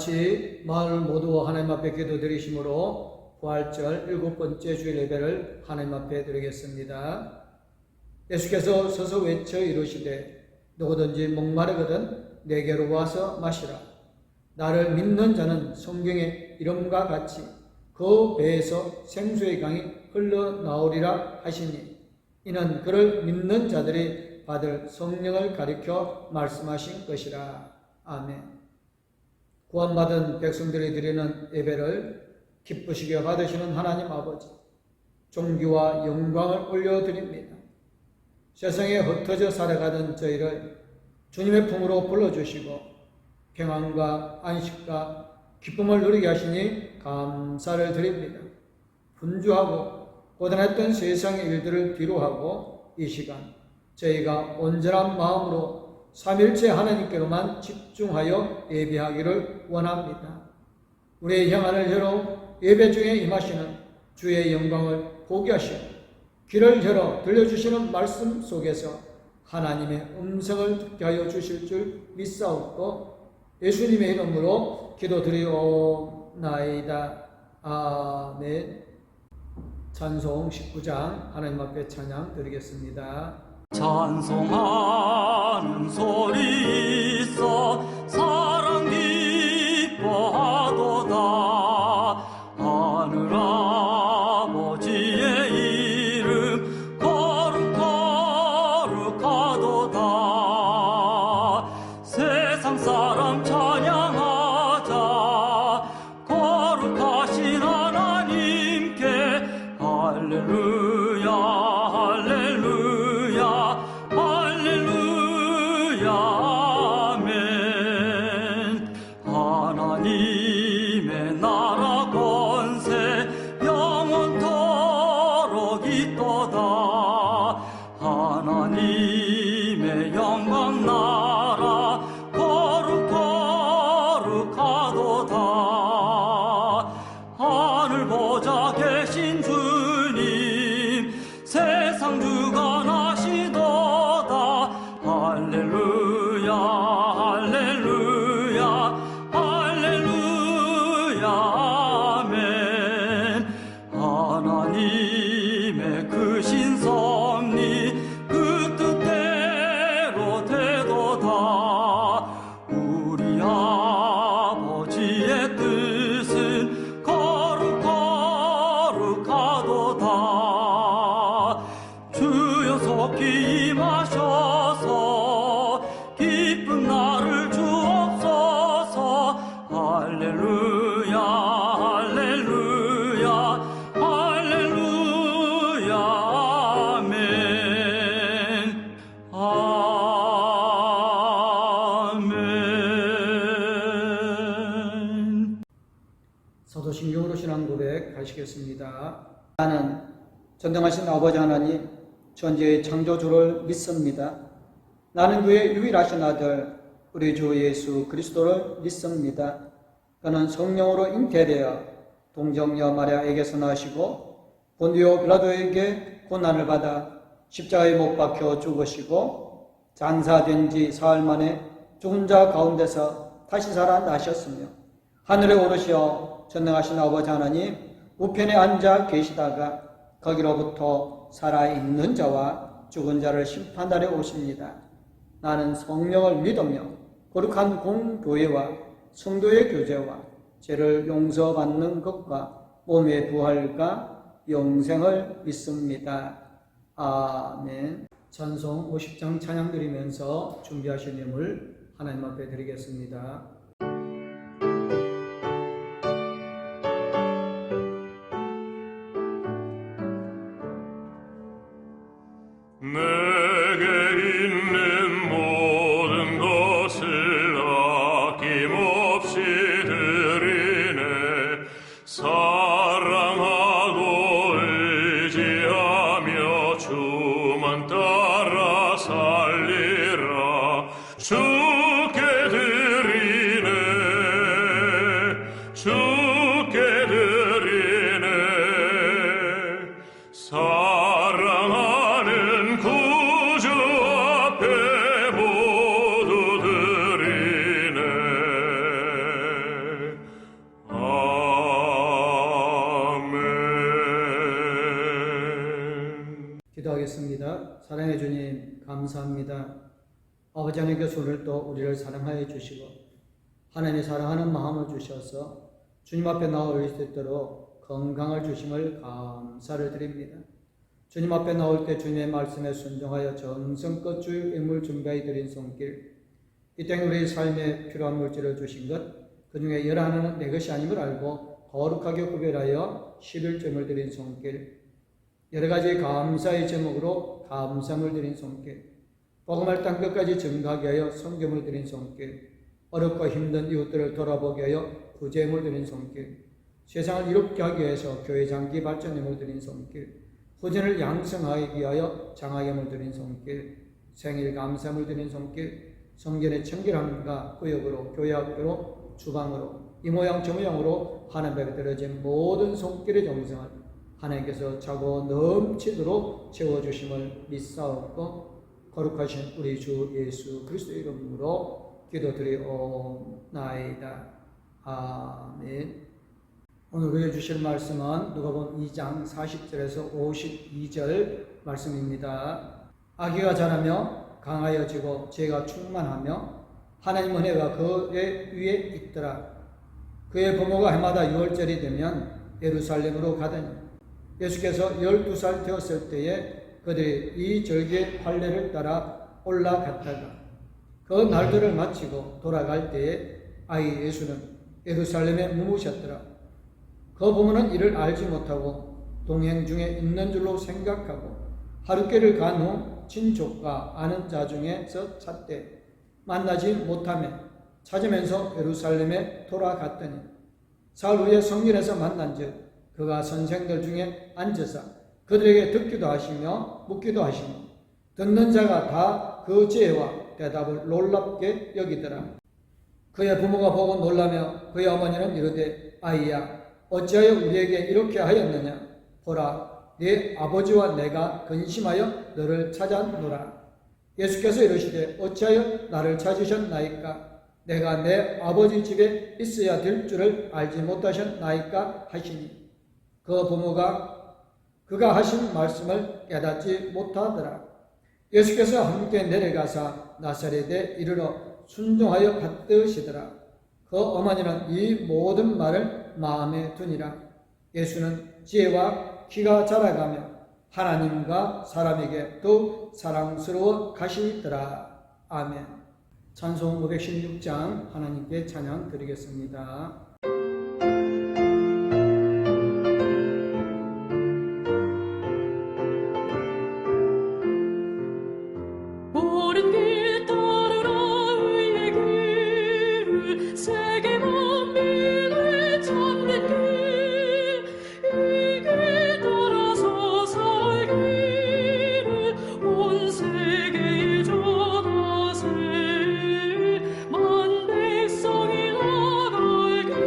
같이 마을 모두 하나님 앞에 기도드리심으로 부활절 7번째 주일 예배를 하나님 앞에 드리겠습니다. 예수께서 서서 외쳐 이르시되 누구든지 목마르거든 내게로 와서 마시라. 나를 믿는 자는 성경의 이름과 같이 그 배에서 생수의 강이 흘러나오리라 하시니 이는 그를 믿는 자들이 받을 성령을 가리켜 말씀하신 것이라. 아멘. 구원받은 백성들이 드리는 예배를 기쁘시게 받으시는 하나님 아버지, 존귀와 영광을 올려드립니다. 세상에 흩어져 살아가던 저희를 주님의 품으로 불러주시고 평안과 안식과 기쁨을 누리게 하시니 감사를 드립니다. 분주하고 고단했던 세상의 일들을 뒤로하고 이 시간 저희가 온전한 마음으로 삼일체 하나님께로만 집중하여 예배하기를 원합니다. 우리의 향하늘 열어 예배 중에 임하시는 주의 영광을 보게 하시고 귀를 열어 들려주시는 말씀 속에서 하나님의 음성을 듣게 하여 주실 줄 믿사옵고 예수님의 이름으로 기도드리옵나이다. 아멘. 찬송 19장 하나님 앞에 찬양 드리겠습니다. 찬송하는 소리 있어 사랑 기뻐하도다. 하늘 아버지의 이름 거룩거룩하도다. 세상 사람 찬양하자. 거룩하신 하나님께 할렐루야 할렐루야 할렐루야 아멘. 하나님의 나라 권세 영원토록 있도다. 하나님의 영광 나라 거룩거룩하도다. 하늘 보좌 계신 주님 세상 주관하시도다. 할렐루야 할렐루야 할렐루야 아멘. 하나님의 크신 섭리 그 뜻대로 되도다. 우리 아버지의 뜻은 거룩거룩하도다. 주여 속히 임하셔서 기쁜 날을 주옵소서. 할렐루야 할렐루야 할렐루야 아멘. 아멘. 사도신경으로 신앙 고백 하시겠습니다. 나는 전능하신 아버지 하나님 천지의 창조주를 믿습니다. 나는 그의 유일하신 아들 우리 주 예수 그리스도를 믿습니다. 그는 성령으로 잉태되어 동정녀 마리아에게서 나시고 본디오 빌라도에게 고난을 받아 십자가에 못 박혀 죽으시고 장사된 지 사흘 만에 죽은 자 가운데서 다시 살아나셨으며 하늘에 오르시어 전능하신 아버지 하나님 우편에 앉아 계시다가 거기로부터 살아있는 자와 죽은 자를 심판하러 오십니다. 나는 성령을 믿으며 거룩한 공교회와 성도의 교제와 죄를 용서받는 것과 몸의 부활과 영생을 믿습니다. 아멘. 찬송 50장 찬양 드리면서 준비하신 예물 하나님 앞에 드리겠습니다. 내게 있는 모든 것을 아낌없이 드리네. 사랑하고 의지하며 주만 따라 살리라. 주께 드리네 주께 드리네. 사랑하는 구주 앞에 모두 드리네. 기도하겠습니다. 사랑해 주님 감사합니다. 아버지 하나님께서 오늘도 우리를 사랑하여 주시고 하나님의 사랑하는 마음을 주셔서 주님 앞에 나올 수 있도록 건강을 주심을 감사를 드립니다. 주님 앞에 나올 때 주님의 말씀에 순종하여 정성껏 주의 의무를 준비하여 드린 손길, 이 땅에 우리의 삶에 필요한 물질을 주신 것, 그 중에 열하나는 내 것이 아님을 알고 거룩하게 구별하여 11점을 드린 손길, 여러 가지 감사의 제목으로 감사를 드린 손길, 복음을 땅 끝까지 증가하게 하여 성경을 드린 손길, 어렵고 힘든 이웃들을 돌아보게 하여 구제임을 드린 손길, 세상을 이롭게 하기 위해서 교회 장기 발전임을 드린 손길, 후진을 양성하기 위하여 장학임을 드린 손길, 생일 감사함을 드린 손길, 성전의 청결함과 구역으로, 교회 학교로, 주방으로, 이 모양 저 모양으로 하나님께 드려진 모든 손길의 정성을 하나님께서 차고 넘치도록 채워주심을 믿사옵고 거룩하신 우리 주 예수 그리스도의 이름으로 기도드리옵나이다. 아멘. 오늘 우리에게 주실 말씀은 누가복음 2장 40절에서 52절 말씀입니다. 아기가 자라며 강하여지고 죄가 충만하며 하나님 은혜가 그의 위에 있더라. 그의 부모가 해마다 6월절이 되면 예루살렘으로 가더니 예수께서 12살 되었을 때에 그들이 이 절기의 판례를 따라 올라갔다가 그 날들을 마치고 돌아갈 때에 아이 예수는 예루살렘에 머무셨더라. 그 부모는 이를 알지 못하고 동행 중에 있는 줄로 생각하고 하루길을 간 후 친족과 아는 자 중에서 찾되 만나지 못하며 찾으면서 예루살렘에 돌아갔더니 사흘 후에 성전에서 만난즉 그가 선생들 중에 앉으사 그들에게 듣기도 하시며 묻기도 하시며 듣는 자가 다 그 지혜와 대답을 놀랍게 여기더라. 그의 부모가 보고 놀라며 그의 어머니는 이르되 아이야 어찌하여 우리에게 이렇게 하였느냐. 보라 네 아버지와 내가 근심하여 너를 찾았노라. 예수께서 이르시되 어찌하여 나를 찾으셨나이까. 내가 내 아버지 집에 있어야 될 줄을 알지 못하셨나이까 하시니 그 부모가 그가 하신 말씀을 깨닫지 못하더라. 예수께서 함께 내려가사 나사렛에 이르러 순종하여 받드시더라. 그 어머니는 이 모든 말을 마음에 두니라. 예수는 지혜와 키가 자라가며 하나님과 사람에게 더 사랑스러워 가시더라. 아멘. 찬송 516장 하나님께 찬양 드리겠습니다. 옳은 길 따르라 의의 길을 세계 만민을 찾는 길 이 길 따라서 살기를 온 세계에 전하세 만 백성이 나갈 길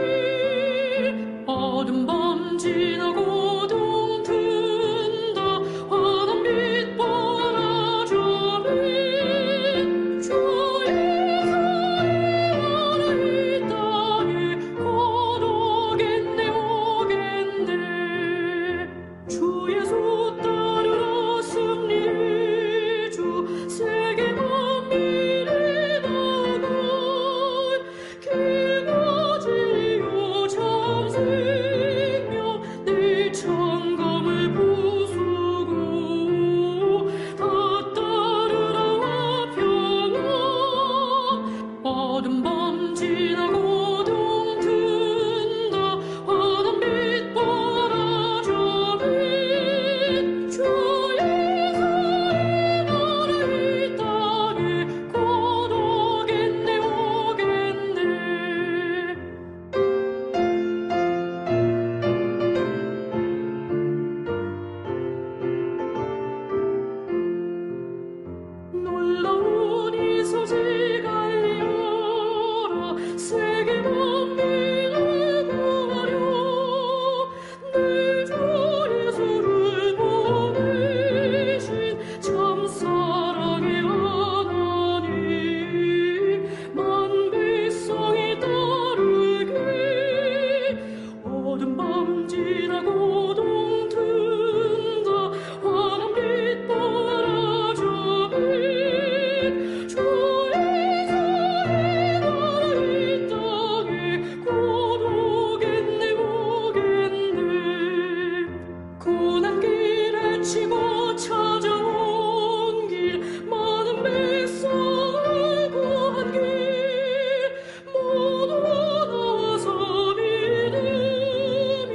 헤치고 찾아온 길 많은 백성을 구한 길 모두 나서 믿으면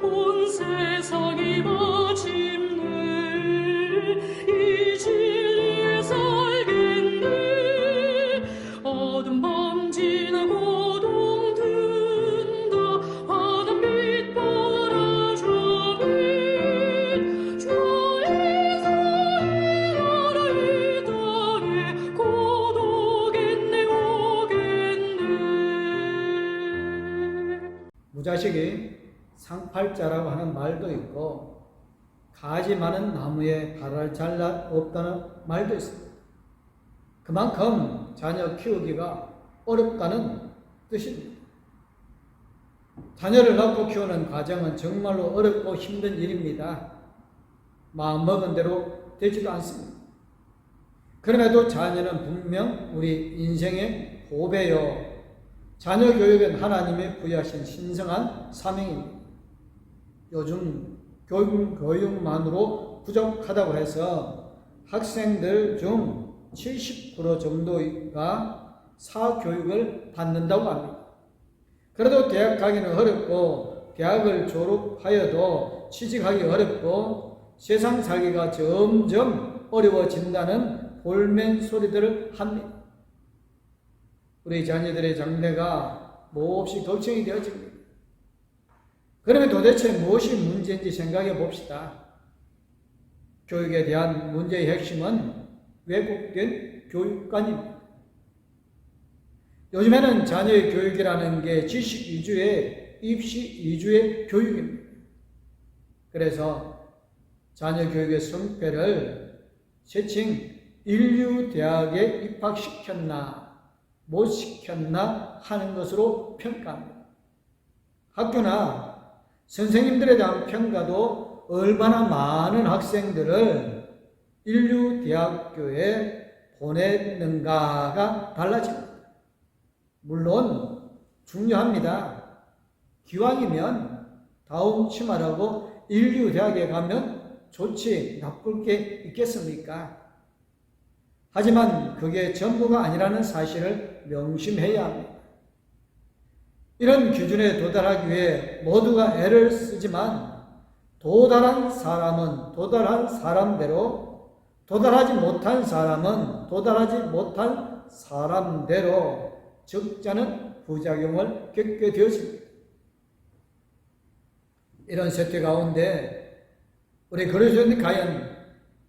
온 세상이 마침내 이 진리에 살겠네. 어둠 밤 지나고 동 든다. 화단빛 바라주빛 주의 사이 나라 이 땅에 곧 오겠네 오겠네. 무자식이 상팔자라고 하는 말도 있고 가지 많은 나무에 발을 잘라 없다는 말도 있습니다. 그만큼 자녀 키우기가 어렵다는 뜻입니다. 자녀를 낳고 키우는 과정은 정말로 어렵고 힘든 일입니다. 마음먹은 대로 되지도 않습니다. 그럼에도 자녀는 분명 우리 인생의 보배요. 자녀 교육은 하나님이 부여하신 신성한 사명입니다. 요즘 교육만으로 부족하다고 해서 학생들 중 70% 정도가 사교육을 받는다고 합니다. 그래도 대학 가기는 어렵고 대학을 졸업하여도 취직하기 어렵고 세상 살기가 점점 어려워진다는 볼멘 소리들을 합니다. 우리 자녀들의 장래가 몹시 걱정이 되어집니다. 그러면 도대체 무엇이 문제인지 생각해 봅시다. 교육에 대한 문제의 핵심은 왜곡된 교육관입니다. 요즘에는 자녀의 교육이라는 게 지식 위주의 입시 위주의 교육입니다. 그래서 자녀 교육의 성패를 세칭 인류대학에 입학시켰나 못 시켰나 하는 것으로 평가합니다. 학교나 선생님들에 대한 평가도 얼마나 많은 학생들을 인류대학교에 보냈는가가 달라집니다. 물론 중요합니다. 기왕이면 다음 치마라고 인류대학에 가면 좋지 나쁠 게 있겠습니까? 하지만 그게 전부가 아니라는 사실을 명심해야 합니다. 이런 기준에 도달하기 위해 모두가 애를 쓰지만 도달한 사람은 도달한 사람대로, 도달하지 못한 사람은 도달하지 못한 사람대로 적잖은 부작용을 겪게 되었습니다. 이런 세태 가운데 우리 그리스도인이 과연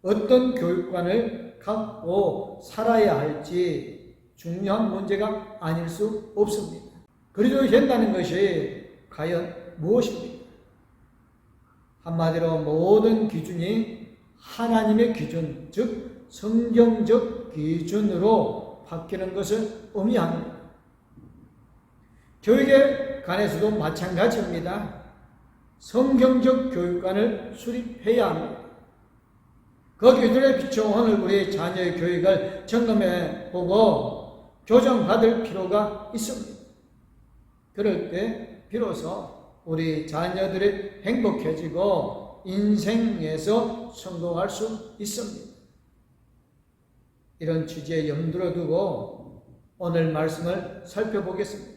어떤 교육관을 갖고 살아야 할지 중요한 문제가 아닐 수 없습니다. 그리스도를 된다는 것이 과연 무엇입니까? 한마디로 모든 기준이 하나님의 기준, 즉 성경적 기준으로 바뀌는 것을 의미합니다. 교육에 관해서도 마찬가지입니다. 성경적 교육관을 수립해야 합니다. 그 기준에 비춰 오늘 우리 자녀의 교육을 점검해 보고 교정받을 필요가 있습니다. 그럴 때 비로소 우리 자녀들이 행복해지고 인생에서 성공할 수 있습니다. 이런 취지에 염두를 두고 오늘 말씀을 살펴보겠습니다.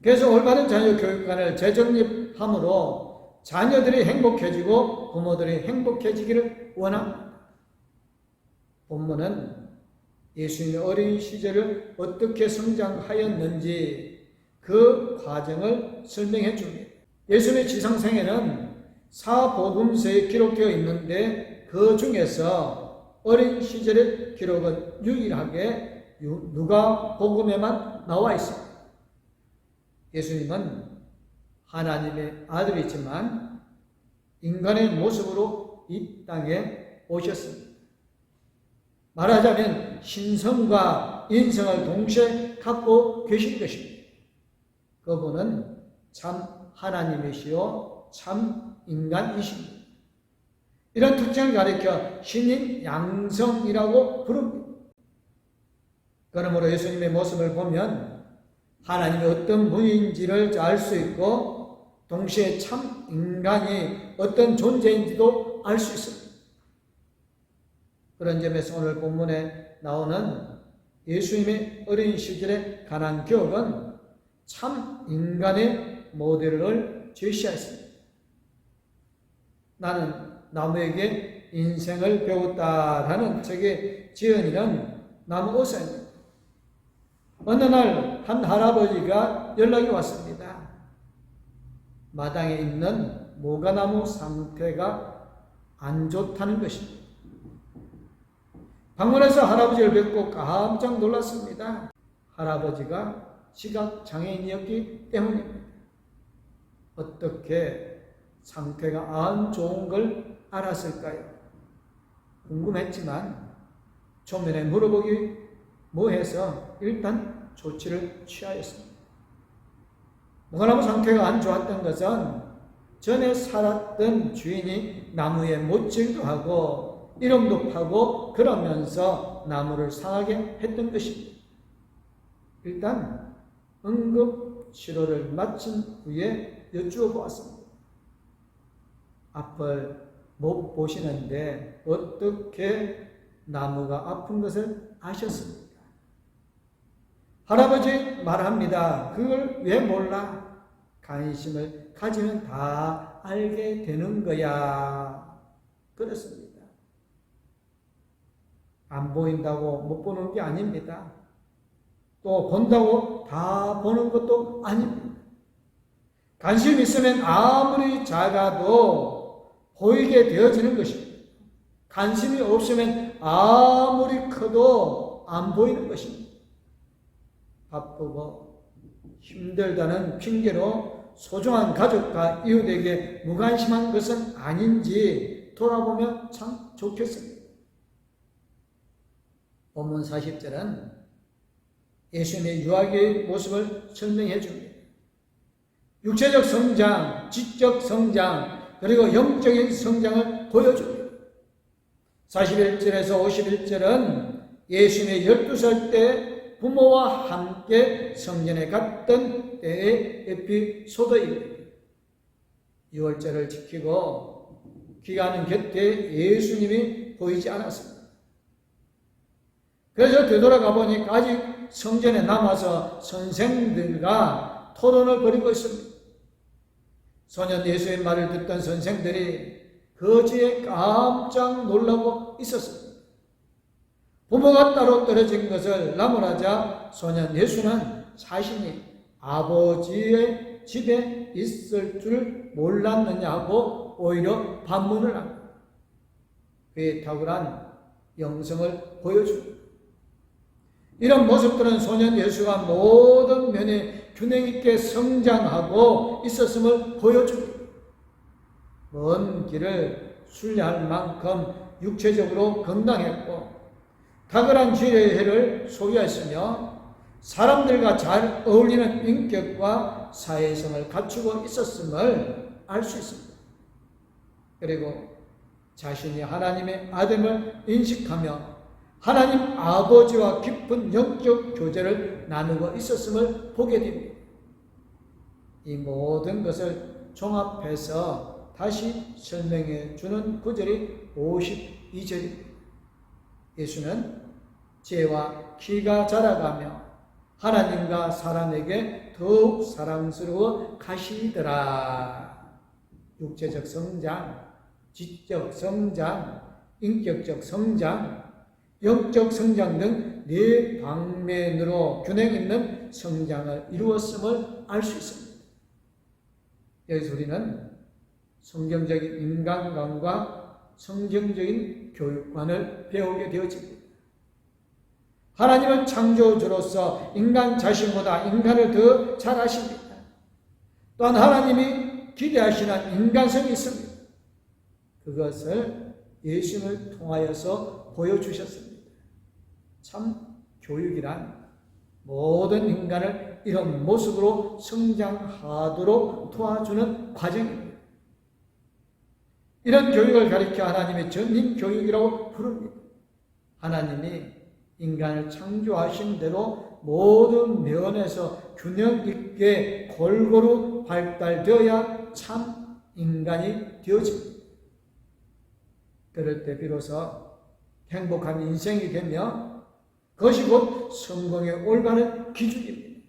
그래서 올바른 자녀 교육관을 재정립함으로 자녀들이 행복해지고 부모들이 행복해지기를 원합니다. 본문은 예수님의 어린 시절을 어떻게 성장하였는지 그 과정을 설명해 줍니다. 예수님의 지상생애는 사복음서에 기록되어 있는데 그 중에서 어린 시절의 기록은 유일하게 누가복음에만 나와 있습니다. 예수님은 하나님의 아들이지만 인간의 모습으로 이 땅에 오셨습니다. 말하자면 신성과 인성을 동시에 갖고 계신 것입니다. 그분은 참 하나님이시요 참 인간이십니다. 이런 특징을 가리켜 신인 양성이라고 부릅니다. 그러므로 예수님의 모습을 보면 하나님이 어떤 분인지를 알 수 있고 동시에 참 인간이 어떤 존재인지도 알 수 있습니다. 그런 점에서 오늘 본문에 나오는 예수님의 어린 시절의 가난 기억은 참 인간의 모델을 제시하였습니다. 나는 나무에게 인생을 배웠다라는 책의 지은이는 나무 의사입니다. 어느 날 한 할아버지가 연락이 왔습니다. 마당에 있는 모가나무 상태가 안 좋다는 것입니다. 방문해서 할아버지를 뵙고 깜짝 놀랐습니다. 할아버지가 시각 장애인이었기 때문입니다. 어떻게 상태가 안 좋은 걸 알았을까요? 궁금했지만 초면에 물어보기 뭐해서 일단 조치를 취하였습니다. 모가나무 상태가 안 좋았던 것은 전에 살았던 주인이 나무에 못질도 하고 이름도 파고 그러면서 나무를 상하게 했던 것입니다. 일단 응급치료를 마친 후에 여쭈어 보았습니다. 앞을 못 보시는데 어떻게 나무가 아픈 것을 아셨습니까? 할아버지 말합니다. 그걸 왜 몰라? 관심을 가지면 다 알게 되는 거야. 그렇습니다. 안 보인다고 못 보는 게 아닙니다. 또 본다고 다 보는 것도 아닙니다. 관심 있으면 아무리 작아도 보이게 되어지는 것입니다. 관심이 없으면 아무리 커도 안 보이는 것입니다. 바쁘고 힘들다는 핑계로 소중한 가족과 이웃에게 무관심한 것은 아닌지 돌아보면 참 좋겠습니다. 본문 40절은 예수님의 유아기의 모습을 설명해 줍니다. 육체적 성장, 지적 성장, 그리고 영적인 성장을 보여줍니다. 41절에서 51절은 예수님의 12살 때 부모와 함께 성전에 갔던 때의 에피소드입니다. 6월절을 지키고 귀가하는 곁에 예수님이 보이지 않았습니다. 그래서 되돌아가 보니까 아직 성전에 남아서 선생들과 토론을 벌이고 있습니다. 소년 예수의 말을 듣던 선생들이 거지에 깜짝 놀라고 있었습니다. 부모가 따로 떨어진 것을 나무라자 소년 예수는 자신이 아버지의 집에 있을 줄 몰랐느냐고 오히려 반문을 합니다. 그의 탁월한 영성을 보여줍니다. 이런 모습들은 소년 예수가 모든 면에 균형 있게 성장하고 있었음을 보여줍니다. 먼 길을 순례할 만큼 육체적으로 건강했고 탁월한 지혜를 소유했으며 사람들과 잘 어울리는 인격과 사회성을 갖추고 있었음을 알 수 있습니다. 그리고 자신이 하나님의 아들임을 인식하며 하나님 아버지와 깊은 영적 교제를 나누고 있었음을 보게 됩니다. 이 모든 것을 종합해서 다시 설명해 주는 구절이 52절입니다. 예수는 죄와 키가 자라가며 하나님과 사람에게 더욱 사랑스러워 가시더라. 육체적 성장, 지적 성장, 인격적 성장, 영적 성장 등 네 방면으로 균형 있는 성장을 이루었음을 알 수 있습니다. 여기서 우리는 성경적인 인간관과 성경적인 교육관을 배우게 되어집니다. 하나님은 창조주로서 인간 자신보다 인간을 더 잘 아십니다. 또한 하나님이 기대하시는 인간성이 있습니다. 그것을 예수님을 통하여서 보여주셨습니다. 참 교육이란 모든 인간을 이런 모습으로 성장하도록 도와주는 과정입니다. 이런 교육을 가리켜 하나님의 전인 교육이라고 부릅니다. 하나님이 인간을 창조하신 대로 모든 면에서 균형 있게 골고루 발달되어야 참 인간이 되어집니다. 그럴 때 비로소 행복한 인생이 되며 그것이 곧 성공의 올바른 기준입니다.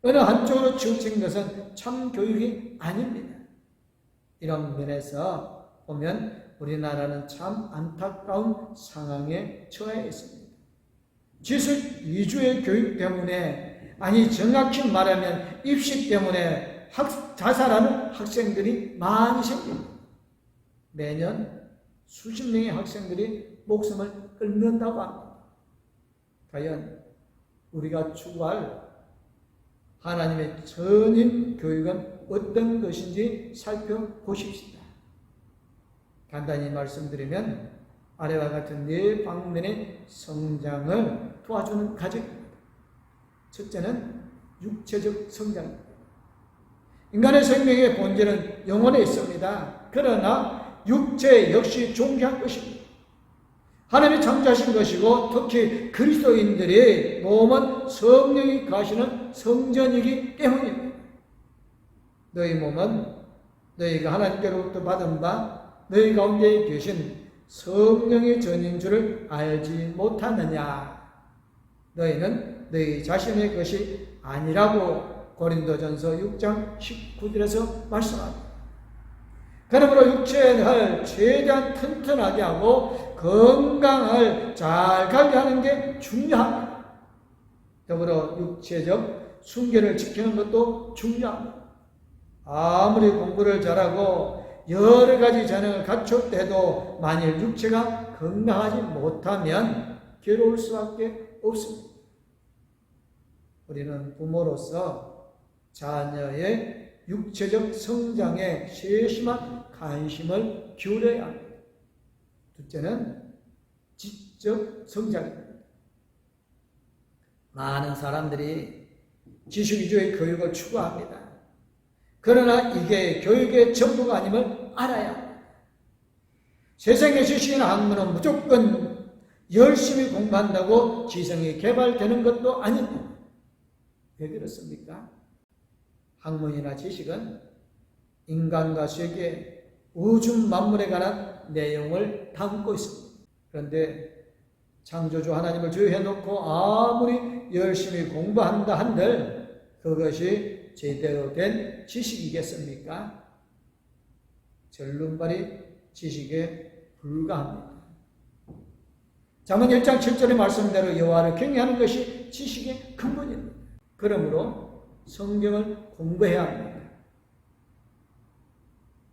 어느 한쪽으로 치우친 것은 참 교육이 아닙니다. 이런 면에서 보면 우리나라는 참 안타까운 상황에 처해 있습니다. 지식 위주의 교육 때문에, 아니 정확히 말하면 입시 때문에 자살하는 학생들이 많이 생깁니다. 매년 수십 명의 학생들이 목숨을 끊는다고 합니다. 과연 우리가 추구할 하나님의 전인 교육은 어떤 것인지 살펴보십시다. 간단히 말씀드리면 아래와 같은 네 방면의 성장을 도와주는 과정입니다. 첫째는 육체적 성장입니다. 인간의 생명의 본질은 영혼에 있습니다. 그러나 육체 역시 존귀한 것입니다. 하나님이 창조하신 것이고 특히 그리스도인들의 몸은 성령이 가시는 성전이기 때문입니다. 너희 몸은 너희가 하나님께로부터 받은 바 너희 가운데 계신 성령의 전인 줄을 알지 못하느냐. 너희는 너희 자신의 것이 아니라고 고린도전서 6장 19절에서 말씀합니다. 그러므로 육체를 최대한 튼튼하게 하고 건강을 잘 가게 하는 게 중요합니다. 더불어 육체적 순결을 지키는 것도 중요합니다. 아무리 공부를 잘하고 여러 가지 재능을 갖췄대도 만일 육체가 건강하지 못하면 괴로울 수밖에 없습니다. 우리는 부모로서 자녀의 육체적 성장에 세심한 관심을 기울여야 합니다. 둘째는 지적 성장입니다. 많은 사람들이 지식 위주의 교육을 추구합니다. 그러나 이게 교육의 전부가 아님을 알아야 합니다. 세상의 지식이나 학문은 무조건 열심히 공부한다고 지성이 개발되는 것도 아닙니다. 왜 그렇습니까? 학문이나 지식은 인간과 세계, 우주 만물에 관한 내용을 담고 있습니다. 그런데 창조주 하나님을 주의해놓고 아무리 열심히 공부한다 한들 그것이 제대로 된 지식이겠습니까? 절름발이 지식에 불과합니다. 잠언 1장 7절의 말씀대로 여호와를 경외하는 것이 지식의 근본입니다. 그러므로 성경을 공부해야 합니다.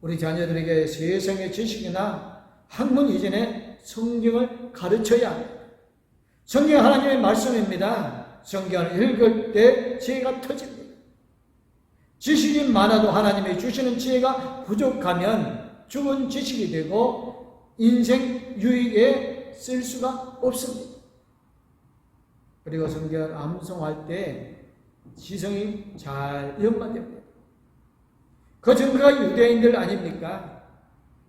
우리 자녀들에게 세상의 지식이나 학문 이전에 성경을 가르쳐야 합니다. 성경은 하나님의 말씀입니다. 성경을 읽을 때 지혜가 터집니다. 지식이 많아도 하나님이 주시는 지혜가 부족하면 죽은 지식이 되고 인생 유익에 쓸 수가 없습니다. 그리고 성경을 암송할 때 지성이 잘 연관됩니다. 그 증거가 유대인들 아닙니까?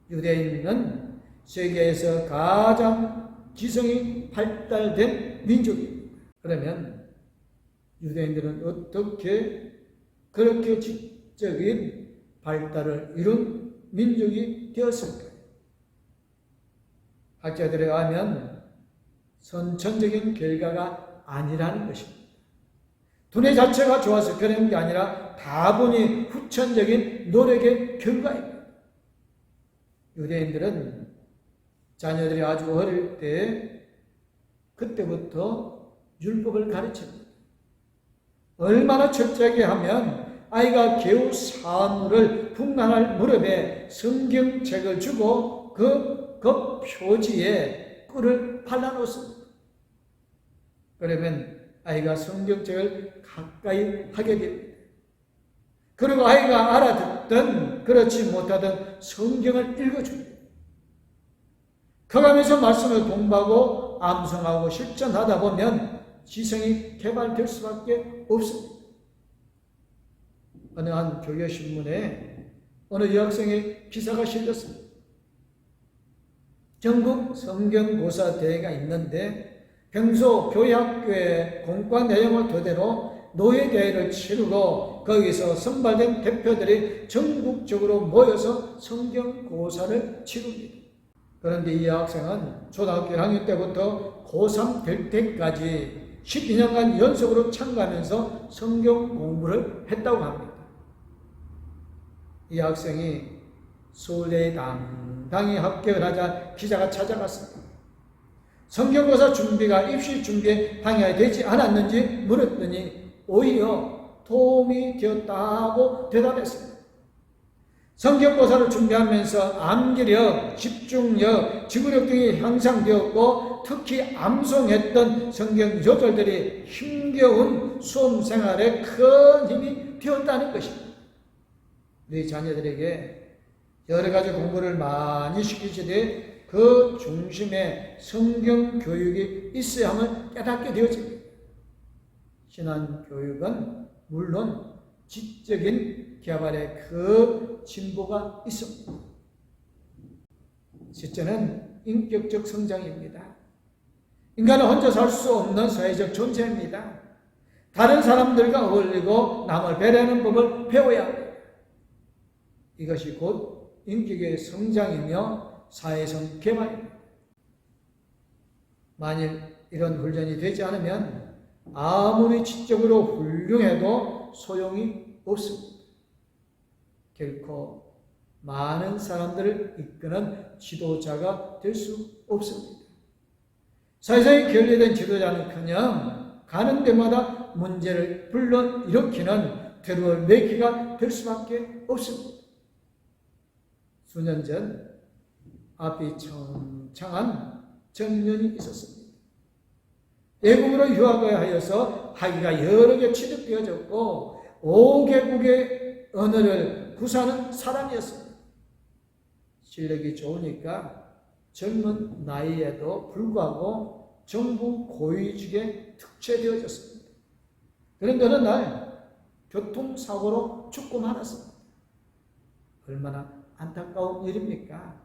유대인은 세계에서 가장 지성이 발달된 민족입니다. 그러면 유대인들은 어떻게 그렇게 지적인 발달을 이룬 민족이 되었을까요? 학자들에 의하면 선천적인 결과가 아니라는 것입니다. 두뇌 자체가 좋아서 그런 게 아니라 다분히 후천적인 노력의 결과입니다. 유대인들은 자녀들이 아주 어릴 때 그때부터 율법을 가르칩니다. 얼마나 철저하게 하면 아이가 겨우 사물을 풍랑할 무렵에 성경책을 주고 그 표지에 꿀을 발라놓습니다. 그러면 아이가 성경책을 가까이 하게 됩니다. 그리고 아이가 알아듣든 그렇지 못하든 성경을 읽어줍니다. 커가면서 말씀을 공부하고 암송하고 실천하다 보면 지성이 개발될 수밖에 없습니다. 어느 한 교교신문에 어느 여학생의 기사가 실렸습니다. 전국 성경고사 대회가 있는데 평소 교회학교의 공과 내용을 토대로 노예대회를 치르고 거기서 선발된 대표들이 전국적으로 모여서 성경 고사를 치릅니다. 그런데 이 여학생은 초등학교 1학년 때부터 고3 될 때까지 12년간 연속으로 참가하면서 성경 공부를 했다고 합니다. 이 학생이 서울대에 당당히 합격을 하자 기자가 찾아갔습니다. 성경고사 준비가 입시 준비에 방해가 되지 않았는지 물었더니 오히려 도움이 되었다고 대답했습니다. 성경고사를 준비하면서 암기력, 집중력, 지구력 등이 향상되었고 특히 암송했던 성경 요절들이 힘겨운 수험 생활에 큰 힘이 되었다는 것입니다. 우리 자녀들에게 여러 가지 공부를 많이 시키시되 그 중심에 성경 교육이 있어야 함을 깨닫게 되어집니다. 신앙 교육은 물론 지적인 개발에 그 진보가 있습니다. 셋째는 인격적 성장입니다. 인간은 혼자 살 수 없는 사회적 존재입니다. 다른 사람들과 어울리고 남을 배려하는 법을 배워야 합니다. 이것이 곧 인격의 성장이며 사회성 개발입니다. 만일 이런 훈련이 되지 않으면 아무리 지적으로 훌륭해도 소용이 없습니다. 결코 많은 사람들을 이끄는 지도자가 될 수 없습니다. 사회성이 결여된 지도자는커녕 가는 데마다 문제를 불러일으키는 테러를 매기가 될 수밖에 없습니다. 수년 전 앞이 청청한 청년이 있었습니다. 외국으로 유학을 하여서 학위가 여러 개 취득되어졌고 5개국의 언어를 구사하는 사람이었습니다. 실력이 좋으니까 젊은 나이에도 불구하고 정부 고위직에 특채되어졌습니다. 그런데 어느 날 교통사고로 죽고 말았습니다. 얼마나 안타까운 일입니까?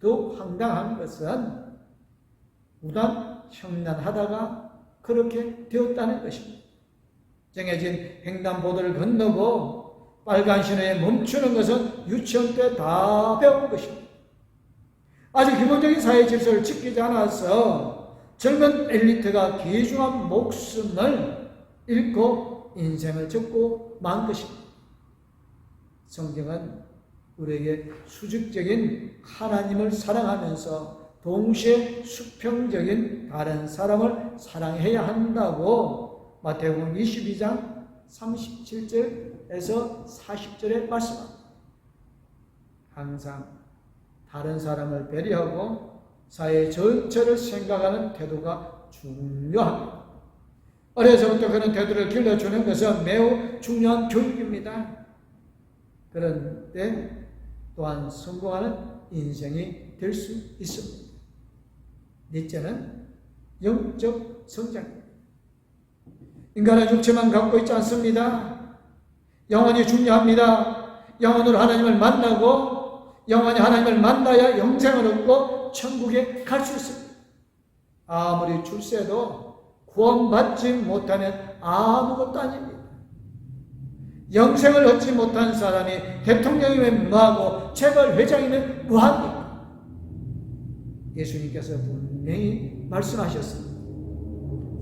더욱 황당한 것은 무단횡단하다가 그렇게 되었다는 것입니다. 정해진 횡단보도를 건너고 빨간 신호에 멈추는 것은 유치원 때 다 배운 것입니다. 아직 기본적인 사회 질서를 지키지 않아서 젊은 엘리트가 귀중한 목숨을 잃고 인생을 접고 만 것입니다. 성경은 우리에게 수직적인 하나님을 사랑하면서 동시에 수평적인 다른 사람을 사랑해야 한다고 마태복음 22장 37절에서 40절에 말씀합니다. 항상 다른 사람을 배려하고 사회 전체를 생각하는 태도가 중요합니다. 어려서부터 그런 태도를 길러주는 것은 매우 중요한 교육입니다. 그런데 또한 성공하는 인생이 될 수 있습니다. 넷째는 영적 성장입니다. 인간은 육체만 갖고 있지 않습니다. 영혼이 중요합니다. 영혼으로 하나님을 만나고 영원히 하나님을 만나야 영생을 얻고 천국에 갈 수 있습니다. 아무리 출세도 구원받지 못하면 아무것도 아닙니다. 영생을 얻지 못한 사람이 대통령이면 뭐하고 재벌회장이면 뭐합니까? 예수님께서 분명히 말씀하셨습니다.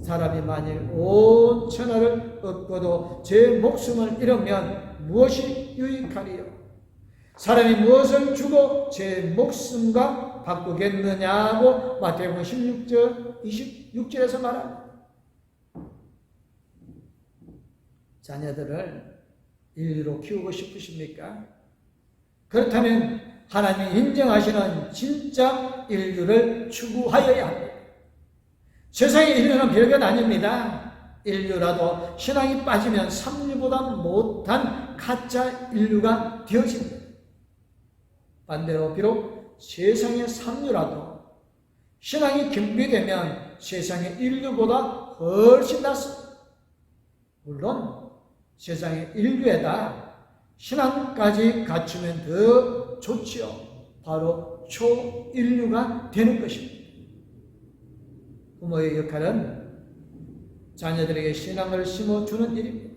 사람이 만일 온 천하를 얻고도 제 목숨을 잃으면 무엇이 유익하리요? 사람이 무엇을 주고 제 목숨과 바꾸겠느냐고 마태복음 16절 26절에서 말합니다. 자녀들을 인류로 키우고 싶으십니까? 그렇다면 하나님이 인정하시는 진짜 인류를 추구하여야 합니다. 세상의 인류는 별것 아닙니다. 인류라도 신앙이 빠지면 삼류보다 못한 가짜 인류가 되어집니다. 반대로 비록 세상의 삼류라도 신앙이 겸비되면 세상의 인류보다 훨씬 낫습니다. 물론 세상의 인류에다 신앙까지 갖추면 더 좋지요. 바로 초인류가 되는 것입니다. 부모의 역할은 자녀들에게 신앙을 심어주는 일입니다.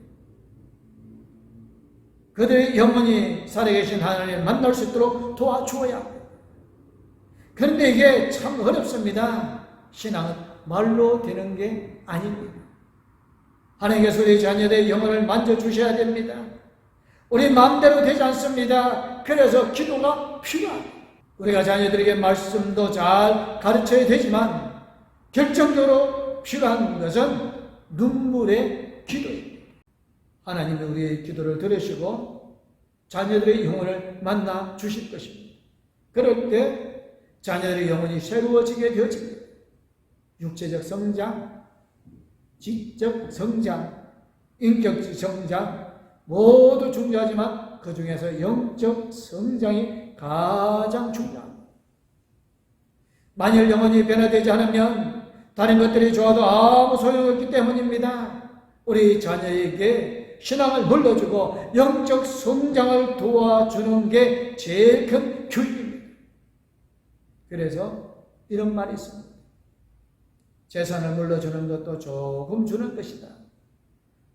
그들의 영혼이 살아계신 하나님을 만날 수 있도록 도와주어야 합니다. 그런데 이게 참 어렵습니다. 신앙은 말로 되는 게 아닙니다. 하나님께서 우리 자녀들의 영혼을 만져주셔야 됩니다. 우리 마음대로 되지 않습니다. 그래서 기도가 필요합니다. 우리가 자녀들에게 말씀도 잘 가르쳐야 되지만 결정적으로 필요한 것은 눈물의 기도입니다. 하나님이 우리의 기도를 들으시고 자녀들의 영혼을 만나 주실 것입니다. 그럴 때 자녀들의 영혼이 새로워지게 되어집니다. 육체적 성장, 지적 성장, 인격적 성장 모두 중요하지만 그 중에서 영적 성장이 가장 중요합니다. 만일 영혼이 변화되지 않으면 다른 것들이 좋아도 아무 소용없기 때문입니다. 우리 자녀에게 신앙을 물려주고 영적 성장을 도와주는 게 제일 큰 교육입니다. 그래서 이런 말이 있습니다. 재산을 물려주는 것도 조금 주는 것이다.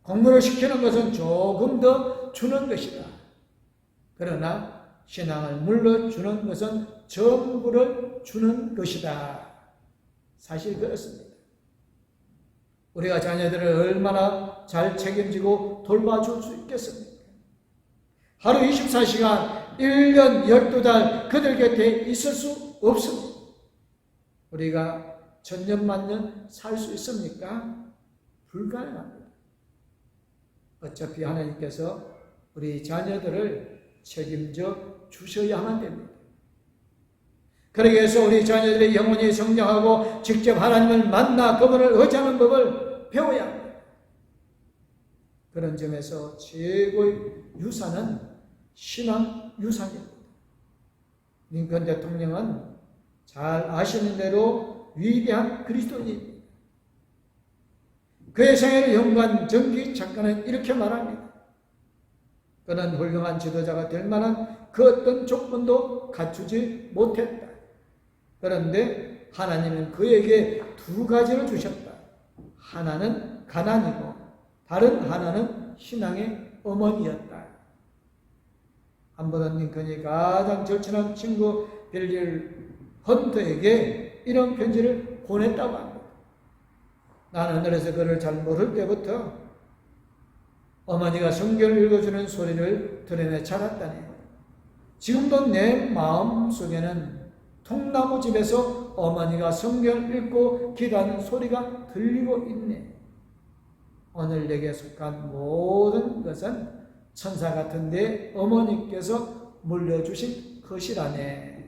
공부를 시키는 것은 조금 더 주는 것이다. 그러나 신앙을 물려주는 것은 전부를 주는 것이다. 사실 그렇습니다. 우리가 자녀들을 얼마나 잘 책임지고 돌봐줄 수 있겠습니까? 하루 24시간, 1년 12달 그들 곁에 있을 수 없습니다. 우리가 천년만년 살 수 있습니까? 불가능합니다. 어차피 하나님께서 우리 자녀들을 책임져 주셔야만 됩니다. 그러기 위해서 우리 자녀들의 영혼이 성장하고 직접 하나님을 만나 그분을 의지하는 법을 배워야 합니다. 그런 점에서 최고의 유산은 신앙 유산입니다. 링컨 대통령은 잘 아시는 대로 위대한 그리스도인입니다. 그의 생애를 연구한 정기 작가는 이렇게 말합니다. 그는 훌륭한 지도자가 될 만한 그 어떤 조건도 갖추지 못했다. 그런데 하나님은 그에게 두 가지를 주셨다. 하나는 가난이고 다른 하나는 신앙의 어머니였다. 한 번은 링컨이 가장 절친한 친구 빌리 헌터에게 이런 편지를 보냈다고 합니다. 나는 하늘에서 그를 잘 모를 때부터 어머니가 성경을 읽어주는 소리를 들으며 자랐다네. 지금도 내 마음 속에는 통나무 집에서 어머니가 성경을 읽고 기도하는 소리가 들리고 있네. 오늘 내게 속한 모든 것은 천사 같은 내 어머니께서 물려주신 것이라네.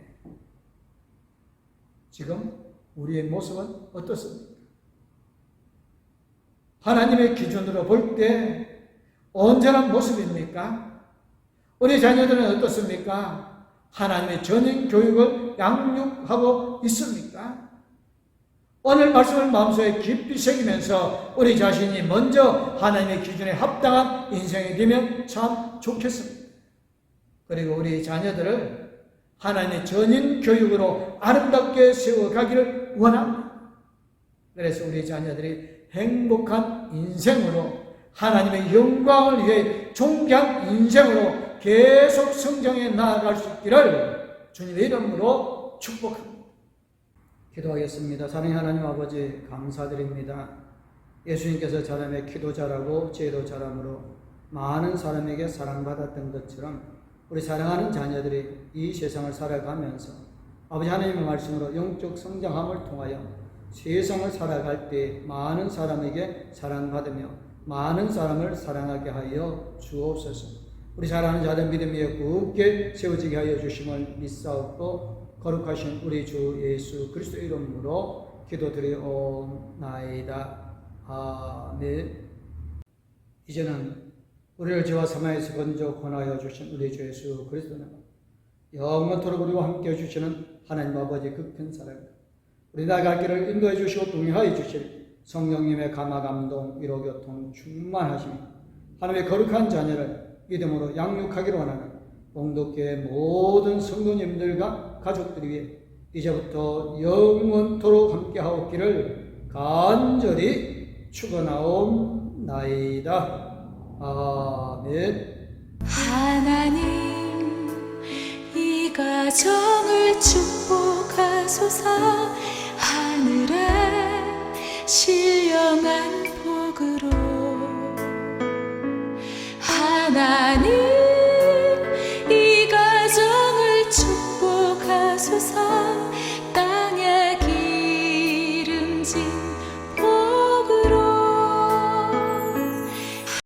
지금 우리의 모습은 어떻습니까? 하나님의 기준으로 볼 때 온전한 모습입니까? 우리 자녀들은 어떻습니까? 하나님의 전인 교육을 양육하고 있습니까? 오늘 말씀을 마음속에 깊이 새기면서 우리 자신이 먼저 하나님의 기준에 합당한 인생이 되면 참 좋겠습니다. 그리고 우리 자녀들을 하나님의 전인 교육으로 아름답게 세워가기를 원합니다. 그래서 우리 자녀들이 행복한 인생으로 하나님의 영광을 위해 존귀한 인생으로 계속 성장해 나아갈 수 있기를 주님의 이름으로 축복합니다. 기도하겠습니다. 사랑하는 하나님 아버지 감사드립니다. 예수님께서 사람의 기도 잘하고 제도 잘함으로 많은 사람에게 사랑받았던 것처럼 우리 사랑하는 자녀들이 이 세상을 살아가면서 아버지 하나님의 말씀으로 영적 성장함을 통하여 세상을 살아갈 때 많은 사람에게 사랑받으며 많은 사람을 사랑하게 하여 주옵소서. 우리 사랑하는 자들 믿음 위에 굳게 세워지게 하여 주심을 믿사옵고 거룩하신 우리 주 예수 그리스도 이름으로 기도드리옵나이다. 아멘. 이제는 우리를 죄와 사망에서 건져 권하여 주신 우리 주 예수 그리스도는 영원토록 우리와 함께 해주시는 하나님 아버지 그 큰 사랑, 우리 나아갈 길을 인도해 주시고 동행하여 주실 성령님의 감화 감동 위로 교통 충만하시며 하나님의 거룩한 자녀를 믿음으로 양육하기로 원하는 봉독교회 모든 성도님들과 가족들 위해 이제부터 영원토록 함께하옵기를 간절히 축원하옵나이다. 아멘. 하나님 이 가정을 축복하소서. 하늘에 신령한 복으로